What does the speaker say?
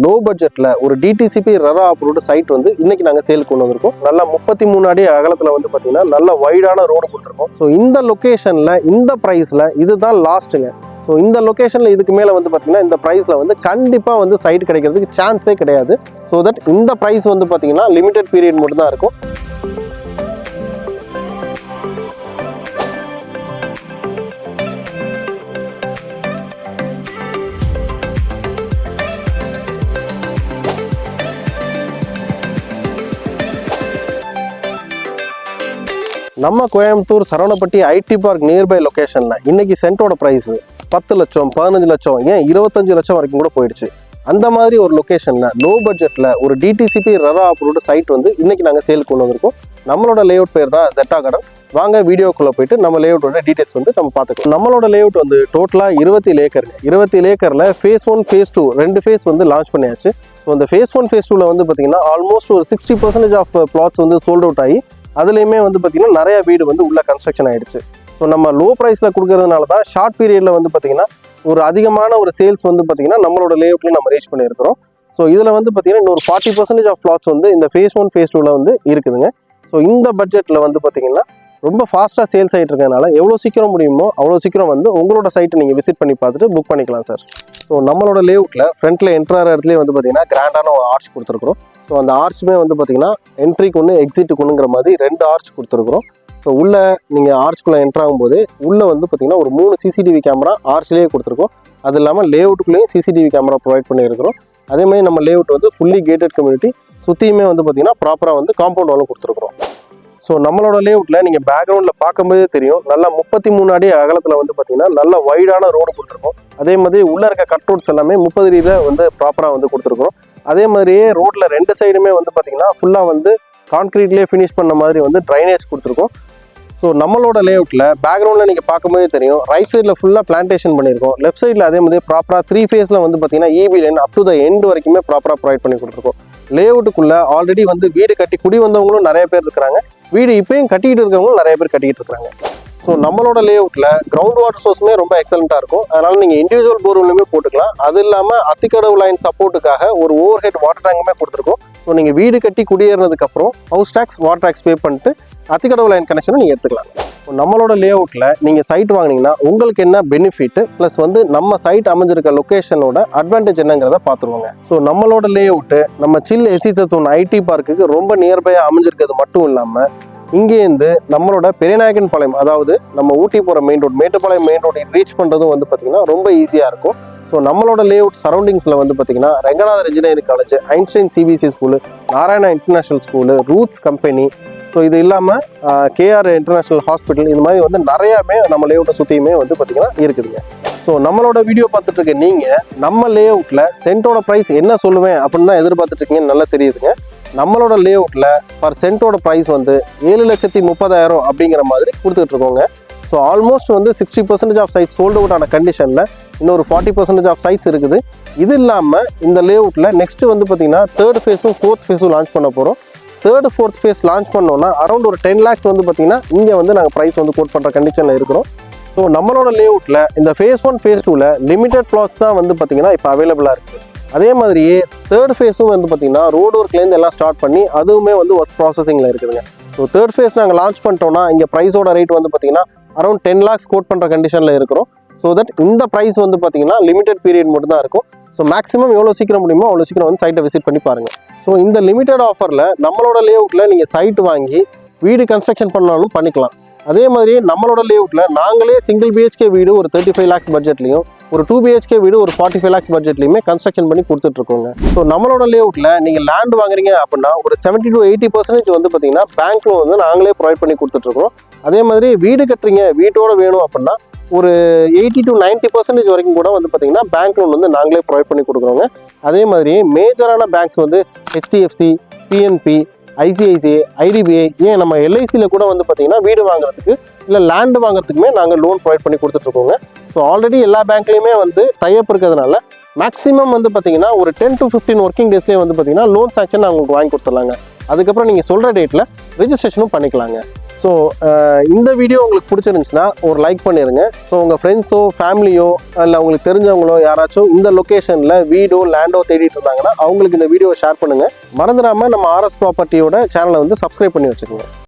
Low பட்ஜெட்ல ஒரு DTCP RERA approved side வந்து இன்னைக்கு நாங்க சேல் கொண்டு வந்திருக்கோம். நல்லா 33 அடி அகலத்துல வந்து பாத்தீங்கன்னா நல்ல வைடான ரோடு கொடுத்துருக்கோம். ஸோ இந்த லொகேஷன்ல இந்த பிரைஸ்ல இதுதான் லாஸ்ட்டுங்க. ஸோ இந்த லொகேஷன்ல இதுக்கு மேல வந்து பாத்தீங்கன்னா இந்த பிரைஸ்ல வந்து கண்டிப்பா வந்து சைட் கிடைக்கிறதுக்கு சான்ஸே கிடையாது. ஸோ தட் இந்த பிரைஸ் வந்து பாத்தீங்கன்னா லிமிடெட் பீரியட் மட்டும் தான் இருக்கும். நம்ம Coimbatore Saravanampatti IT park nearby லொகேஷன்ல இன்னைக்கு சென்ட்டோட பிரைஸ் 10 லட்சம் 15 லட்சம் ஏன் 25 லட்சம் வரைக்கும் கூட போயிடுச்சு. அந்த மாதிரி ஒரு லொகேஷன்ல லோ பட்ஜெட்ல ஒரு டிடிசிபி ரெரா அப்ரூவ்டு சைட் வந்து இன்னைக்கு நாங்கள் சேல் கொண்டு வந்திருக்கோம். நம்மளோட லேஅவுட் பேர் தான் ஜெட்டா கார்டன். வாங்க வீடியோக்குள்ள போயிட்டு நம்ம லேஅவுட்டோட டீடைல்ஸ் வந்து நம்ம பார்த்துக்கலாம். நம்மளோட லேஅவுட் வந்து டோட்டலா 27 ஏக்கருங்க. 27 ஏக்கர்ல ஃபேஸ் 1 ஃபேஸ் 2 2 ஃபேஸ் வந்து லான்ச் பண்ணியாச்சு. ஸோ இந்த ஃபேஸ் 1 ஃபேஸ் 2ல வந்து பார்த்தீங்கன்னா ஆல்மோஸ்ட் ஒரு 60% ஆஃப் பிளாட்ஸ் வந்து சோல்ட் அவுட் ஆகி அதுலேயுமே வந்து பார்த்தீங்கன்னா நிறைய வீடு வந்து உள்ள கன்ஸ்ட்ரக்ஷன் ஆயிடுச்சு. ஸோ நம்ம லோ ப்ரைஸில் கொடுக்கறதுனால தான் ஷார்ட் பீரியடில் வந்து பார்த்தீங்கன்னா ஒரு அதிகமான ஒரு சேல்ஸ் வந்து பார்த்தீங்கன்னா நம்மளோட லேஅவுட்லேயும் நம்ம ரீச் பண்ணியிருக்கிறோம். ஸோ இதில் வந்து பார்த்தீங்கன்னா இன்னொரு 40% ஆஃப் பிளாட்ஸ் வந்து இந்த ஃபேஸ் 1 ஃபேஸ் 2ல வந்து இருக்குதுங்க. ஸோ இந்த பட்ஜெட்டில் வந்து பார்த்தீங்கன்னா ரொம்ப ஃபாஸ்ட்டாக சேல்ஸ் ஆகிட்டு இருக்கிறதுனால எவ்வளோ சீக்கிரம் முடியுமோ அவ்வளோ சீக்கிரம் வந்து உங்களோட சைட்டை நீங்கள் விசிட் பண்ணி பார்த்துட்டு புக் பண்ணிக்கலாம் சார். ஸோ நம்மளோட லேஅவுட்டில் ஃப்ரண்ட்டில் என்ட்ராகிற இடத்துலேயே வந்து பார்த்தீங்கன்னா கிராண்டான ஒரு ஆர்ச் கொடுத்துருக்குறோம். ஸோ அந்த ஆர்ச்சுமே வந்து பார்த்தீங்கன்னா என்ட்ரிக்கு ஒன்று எக்ஸிட்டுக்கு ஒன்றுங்கிற மாதிரி 2 ஆர்ச் கொடுத்துருக்குறோம். ஸோ உள்ளே நீங்கள் ஆர்ச்சுக்குள்ளே என்ட்ரு ஆகும்போது உள்ளே வந்து பார்த்தீங்கன்னா ஒரு 3 சிசிடிவி கேமரா ஆர்ச்லேயே கொடுத்துருக்கோம். அது இல்லாமல் லேஅவுட்டுக்குள்ளேயும் சிசிடிவி கேமரா ப்ரொவைட் பண்ணியிருக்கிறோம். அதேமாதிரி நம்ம லேஅவுட் வந்து ஃபுல்லி கேட்டட் கம்யூனிட்டி, சுற்றியுமே வந்து பார்த்தீங்கன்னா ப்ராப்பராக வந்து காம்பவுண்ட் வாலும் கொடுத்துருக்குறோம். ஸோ நம்மளோட லேஅவுட்டில் நீங்கள் பேக்ரவுண்டில் பார்க்கும்போதே தெரியும் நல்லா 33 அடி அகலத்தில் வந்து பார்த்தீங்கன்னா நல்ல வைடான ரோடு கொடுத்துருக்கோம். அதே மாதிரி உள்ளே இருக்க கட் ரோட்ஸ் எல்லாமே 30 அடியில் வந்து ப்ராப்பராக வந்து கொடுத்துருக்கோம். அதே மாதிரியே ரோட்ல 2 சைடுமே வந்து பார்த்தீங்கன்னா ஃபுல்லாக வந்து கான்கிரீட்லேயே ஃபினிஷ் பண்ண மாதிரி வந்து ட்ரைனேஜ் கொடுத்துருக்கோம். ஸோ நம்மளோட லேஅவுட்டில் பேக்ரவுண்டில் நீங்கள் பார்க்கும்போதே தெரியும் ரைட் சைடில் ஃபுல்லாக பிளான்டேஷன் பண்ணியிருக்கோம். லெஃப்ட் சைடில் அதே மாதிரி ப்ராப்பராக 3 ஃபேஸில் வந்து பார்த்தீங்கன்னா EB line up to the end வரைக்குமே ப்ராப்பராக ப்ரொவைட் பண்ணி கொடுத்துருக்கோம். லேஅவுட்டுக்குள்ளே ஆல்ரெடி வந்து வீடு கட்டி குடி வந்தவங்களும் நிறைய பேர் இருக்கிறாங்க. வீடு இப்பயும் கட்டிக்கிட்டு இருக்கவங்களும் நிறைய பேர் கட்டிக்கிட்டு இருக்காங்க. ஸோ நம்மளோட லேஅவுட்டில் கிரவுண்ட் வாட்டர் சோர்ஸுமே ரொம்ப எக்ஸலண்ட்டாக இருக்கும். அதனால் நீங்கள் இண்டிவிஜுவல் போர்வெல்லுமே போட்டுக்கலாம். அது இல்லாமல் அத்திக்கடவு லைன் சப்போர்ட்டுக்காக ஒரு ஓவர் ஹெட் வாட்டர் டேங்குமே கொடுத்துருக்கோம். ஸோ நீங்கள் வீடு கட்டி குடியேறினதுக்கப்புறம் house tax water tax pay பண்ணிட்டு அத்திக்கடவு லைன் கனெக்ஷனை நீங்கள் எடுத்துக்கலாம். ஸோ நம்மளோட லேஅவுட்டில் நீங்கள் சைட் வாங்கினீங்கன்னா உங்களுக்கு என்ன பெனிஃபிட் ப்ளஸ் வந்து நம்ம சைட் அமைஞ்சிருக்க லொக்கேஷனோட அட்வான்டேஜ் என்னங்கிறத பார்த்துருவாங்க. ஸோ நம்மளோட லேஅவுட்டு நம்ம சில் எஸ்சி ஐடி பார்க்குக்கு ரொம்ப நியர்பையாக அமைஞ்சிருக்கிறது மட்டும் இல்லாமல் இங்கேருந்து நம்மளோட பெரியநாயக்கன் பாளையம், அதாவது நம்ம ஊட்டி போகிற main road Mettupalayam main road reach பண்ணுறதும் வந்து பார்த்தீங்கன்னா ரொம்ப ஈஸியாக இருக்கும். ஸோ நம்மளோட லேஅவுட் சரௌண்டிங்ஸில் வந்து பார்த்தீங்கன்னா Ranganathar engineering college, Einstein CBSE school, Narayana international school, roots company, so இது இல்லாமல் கேஆர் இன்டர்நேஷனல் ஹாஸ்பிட்டல், இது மாதிரி வந்து நிறையாமே நம்ம லேஅவுட்டை சுற்றியுமே வந்து பார்த்தீங்கன்னா இருக்குதுங்க. ஸோ நம்மளோட வீடியோ பார்த்துட்டு இருக்க நீங்கள் நம்ம லேஅவுட்டில் சென்ட்டோட ப்ரைஸ் என்ன சொல்லுவேன் அப்படின்னு தான் எதிர்பார்த்துட்டு இருக்கீங்கன்னு நல்லா தெரியுதுங்க. நம்மளோட லேஅவுட்டில் பர் சென்ட்டோட ப்ரைஸ் வந்து 7,30,000 அப்படிங்கிற மாதிரி கொடுத்துட்டு இருக்கோங்க. ஸோ ஆல்மோஸ்ட் வந்து 60% ஆஃப் சைட்ஸ் சோல்ட் அவுட் ஆன கண்டிஷனில் இன்னொரு 40% ஆஃப் சைட்ஸ் இருக்குது. இது இல்லாமல் இந்த லேஅவுட்டில் நெக்ஸ்ட் வந்து பார்த்தீங்கன்னா 3rd ஃபேஸும் 4th ஃபேஸும் லான்ச் பண்ண போகிறோம். 3rd 4th ஃபேஸ் லான்ச் பண்ணோன்னா அரௌண்ட் ஒரு 10 lakhs வந்து பார்த்தீங்கன்னா இங்கே வந்து நாங்கள் ப்ரைஸ் வந்து கோட் பண்ணுற கண்டிஷனில் இருக்கிறோம். ஸோ நம்மளோட லேஅவுட்டில் இந்த ஃபேஸ் 1 ஃபேஸ் 2ல லிமிடெட் பிளாட்ஸ் தான் வந்து பார்த்தீங்கன்னா இப்போ அவைலபிளாக இருக்குது. அதே மாதிரியே 3rd ஃபேஸும் வந்து பார்த்தீங்கன்னா ரோடு ஒர்க்லேருந்து எல்லாம் ஸ்டார்ட் பண்ணி அதுவுமே வந்து ஒர்க் ப்ராசஸிங்கில் இருக்குதுங்க. ஸோ 3rd ஃபேஸ் நாங்கள் லான்ச் பண்ணிட்டோம்னா இங்கே ப்ரைஸோட ரேட் வந்து பார்த்தீங்கன்னா அரௌண்ட் 10 lakhs கோட் பண்ணுற கண்டிஷனில் இருக்கிறோம். ஸோ தட் இந்த ப்ரைஸ் வந்து பார்த்தீங்கன்னா லிமிடெட் பீரியட் மட்டும் தான் இருக்கும். ஸோ மேக்ஸிமம் எவ்வளோ சீக்கிரம் முடியுமோ அவ்வளோ சீக்கிரம் வந்து சைட்டை விசிட் பண்ணி பாருங்கள். ஸோ இந்த லிமிடெட் ஆஃபரில் நம்மளோட லேஅவுட்டில் நீங்கள் சைட் வாங்கி வீடு கன்ஸ்ட்ரக்ஷன் பண்ணாலும் பண்ணிக்கலாம். அதே மாதிரி நம்மளோட லேஅவுட்டில் நாங்களே சிங்கிள் BHK வீடு ஒரு 35 lakhs பட்ஜெட்லையும் ஒரு 2 BHK வீடு ஒரு 45 lakhs பட்ஜெட்லையுமே கன்ஸ்ட்ரக்ஷன் பண்ணி கொடுத்துட்ருக்கோங்க. ஸோ நம்மளோட லேஅவுட்டில் நீங்கள் லேண்ட் வாங்குறீங்க அப்படின்னா ஒரு 70 to 80% வந்து பார்த்தீங்கன்னா பேங்க் லோன் வந்து நாங்களே ப்ரொவைட் பண்ணி கொடுத்துட்ருக்கோம். அதே மாதிரி வீடு கட்டுறீங்க வீட்டோட வேணும் அப்படின்னா ஒரு 80 to 90% வரைக்கும் கூட வந்து பார்த்தீங்கன்னா பேங்க் லோன் வந்து நாங்களே ப்ரொவைட் பண்ணி கொடுக்குறோங்க. அதே மாதிரி மேஜரான பேங்க்ஸ் வந்து HDFC, PNP, ICICI, IDBI, ஏன் நம்ம LICயில் கூட வந்து பார்த்தீங்கன்னா வீடு வாங்குறதுக்கு இல்லை லேண்டு வாங்குறதுக்குமே நாங்கள் லோன் ப்ரொவைட் பண்ணி கொடுத்துட்ருக்கோங்க. ஸோ ஆல்ரெடி எல்லா பேங்க்லேயுமே வந்து டைப் இருக்கிறதுனால மேக்ஸிமம் வந்து பார்த்தீங்கன்னா ஒரு 10 to 15 ஒர்க்கிங் டேஸ்லேயே வந்து பார்த்தீங்கன்னா லோன் சாங்ஷன் நாங்கள் உங்களுக்கு வாங்கி கொடுத்துடலாங்க. அதுக்கப்புறம் நீங்கள் சொல்கிற டேட்டில் ரெஜிஸ்ட்ரேஷனும் பண்ணிக்கலாங்க. ஸோ இந்த வீடியோ உங்களுக்கு பிடிச்சிருந்துச்சுன்னா ஒரு லைக் பண்ணிடுங்க. ஸோ உங்கள் ஃப்ரெண்ட்ஸோ ஃபேமிலியோ இல்லை உங்களுக்கு தெரிஞ்சவங்களோ யாராச்சும் இந்த லொக்கேஷனில் வீடோ லேண்டோ தேடிட்டு இருந்தாங்கன்னா அவங்களுக்கு இந்த வீடியோவை ஷேர் பண்ணுங்கள். மறந்துடாமல் நம்ம ஆர்எஸ் ப்ராப்பர்ட்டியோட சேனலை வந்து சப்ஸ்கிரைப் பண்ணி வச்சுக்கோங்க.